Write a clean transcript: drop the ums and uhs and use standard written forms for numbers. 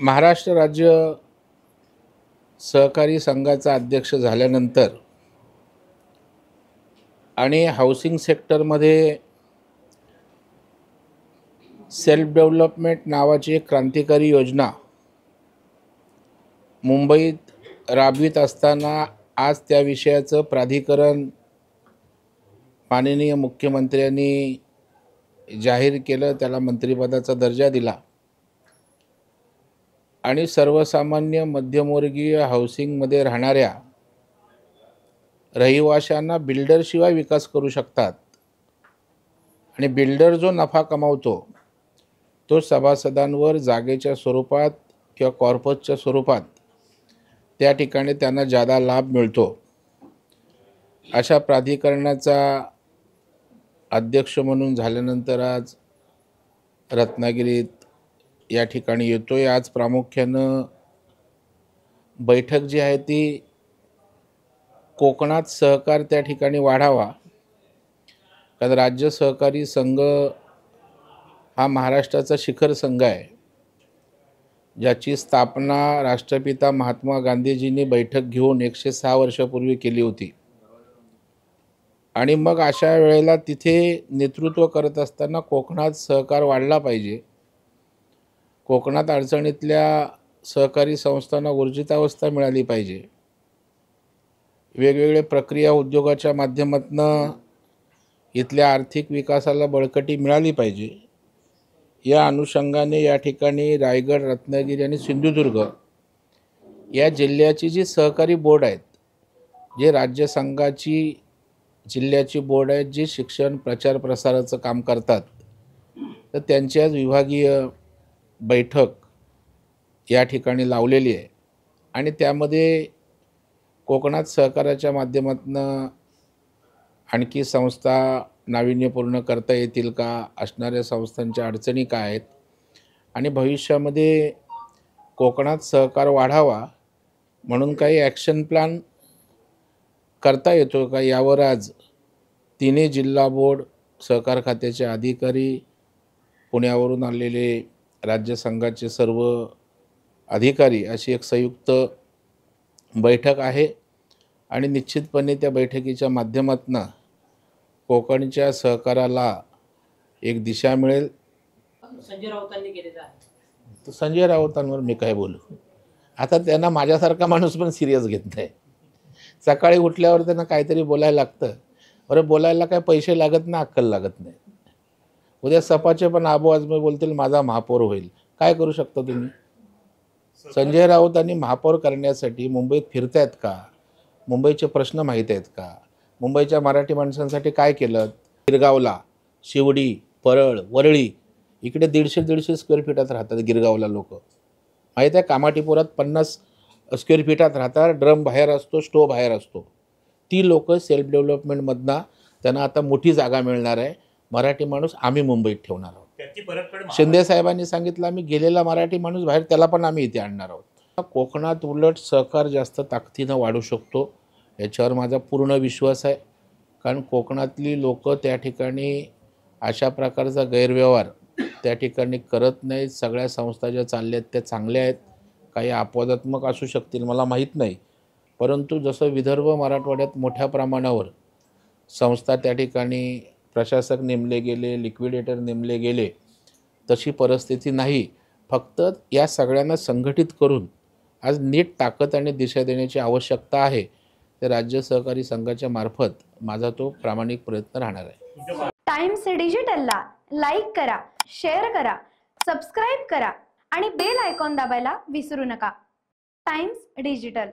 महाराष्ट्र राज्य सहकारी संघाचा अध्यक्ष झाल्यानंतर आणि हाऊसिंग सेक्टरमध्ये सेल्फ डेव्हलपमेंट नावाची एक क्रांतिकारी योजना मुंबईत राबवित असताना आज त्या विषयाचं प्राधिकरण माननीय मुख्यमंत्र्यांनी जाहीर केलं, त्याला मंत्रिपदाचा दर्जा दिला आणि सर्वसामान्य मध्यमवर्गीय हाऊसिंगमध्ये राहणाऱ्या रहिवाशांना बिल्डरशिवाय विकास करू शकतात आणि बिल्डर जो नफा कमावतो तो सभासदांवर जागेच्या स्वरूपात किंवा कॉर्पसच्या स्वरूपात त्या ठिकाणी त्यांना जादा लाभ मिळतो। अशा प्राधिकरणाचा अध्यक्ष म्हणून झाल्यानंतर आज रत्नागिरीत या ठिकाणी येतोय। आज प्रामुख्यानं बैठक जी आहे ती कोकणात सहकार त्या ठिकाणी वाढावा, कारण राज्य सहकारी संघ हा महाराष्ट्राचा शिखर संघ आहे, ज्याची स्थापना राष्ट्रपिता महात्मा गांधीजींनी बैठक घेऊन 106 वर्षापूर्वी केली होती आणि मग अशा वेळेला तिथे नेतृत्व करत असताना कोकणात सहकार वाढला पाहिजे। कोकणात अडचणीतल्या सहकारी संस्थांना ऊर्जितावस्था मिळाली पाहिजे। वेगवेगळे प्रक्रिया उद्योगाच्या माध्यमातून इथल्या आर्थिक विकासाला बळकटी मिळाली पाहिजे। या अनुषंगाने या ठिकाणी रायगड, रत्नागिरी आणि सिंधुदुर्ग या जिल्ह्याची जी सहकारी बोर्ड आहेत, जे राज्य संघाची जिल्ह्याची बोर्ड आहेत, जे शिक्षण प्रचार प्रसाराचं काम करतात, तर त्यांची आज विभागीय बैठक या ठिकाणी लावलेली आहे आणि त्यामध्ये कोकणात सहकाराच्या माध्यमातून आणखी संस्था नाविन्यपूर्ण करता येतील का, असणाऱ्या संस्थांच्या अडचणी काय आहेत आणि भविष्यामध्ये कोकणात सहकार वाढावा म्हणून काही ॲक्शन प्लॅन करता येतो का, यावर आज तिन्ही जिल्हा बोर्ड, सहकार खात्याचे अधिकारी, पुण्यावरून आलेले राज्य संघाचे सर्व अधिकारी अशी एक संयुक्त बैठक आहे आणि निश्चितपणे त्या बैठकीच्या माध्यमातून कोकणच्या सहकाराला एक दिशा मिळेल। संजय राऊतांनी केलेलं आहे, तर संजय राऊतांवर मी काय बोलू, आता त्यांना माझ्यासारखा माणूस पण सिरियस घेत नाही। सकाळी उठल्यावर त्यांना काहीतरी बोलायला लागतं, बरं बोलायला काय पैसे लागत नाही, अक्कल लागत नाही। उद्या सपाचे पण आबू आजमी बोलतील माझा महापौर होईल, काय करू शकता तुम्ही? संजय राऊतांनी महापौर करण्यासाठी मुंबईत फिरतायत का? मुंबईचे प्रश्न माहीत आहेत का? मुंबईच्या मराठी माणसांसाठी काय केलं? गिरगावला, शिवडी, परळ, वरळी इकडे 150-150 स्क्वेअर फीटात राहतात गिरगावला लोक, माहीत आहे? कामाठीपुरात 50 स्क्वेअर फीटात राहतात, ड्रम बाहेर असतो, स्टोव बाहेर असतो। ती लोक सेल्फ डेव्हलपमेंटमधनं त्यांना आता मोठी जागा मिळणार आहे। मराठी माणूस आम्ही मुंबईत ठेवणार आहोत। शिंदे साहेबांनी सांगितलं आम्ही गेलेला मराठी माणूस बाहेर, त्याला पण आम्ही इथे आणणार आहोत। कोकणात उलट सहकार जास्त ताकदीनं वाढू शकतो, याच्यावर माझा पूर्ण विश्वास आहे, कारण कोकणातली लोक त्या ठिकाणी अशा प्रकारचा गैरव्यवहार त्या ठिकाणी करत नाहीत। सगळ्या संस्था ज्या चालल्या आहेत त्या चांगल्या आहेत, काही अपवादात्मक असू शकतील मला माहीत नाही, परंतु जसं विदर्भ मराठवाड्यात मोठ्या प्रमाणावर संस्था त्या ठिकाणी प्रशासक नेमले गेले, लिक्विडेटर नेमले गेले, तशी परिस्थिती नाही। फक्त या सगळ्यांना संघटित करून आज नीट ताकद आणि दिशा देण्याची आवश्यकता आहे। ते राज्य सहकारी संघाच्या मार्फत माझा तो प्रामाणिक प्रयत्न राहणार आहे। टाइम्स डिजिटलला लाईक करा, शेअर करा, सबस्क्राईब करा आणि बेल आयकॉन दाबायला विसरू नका। Times digital.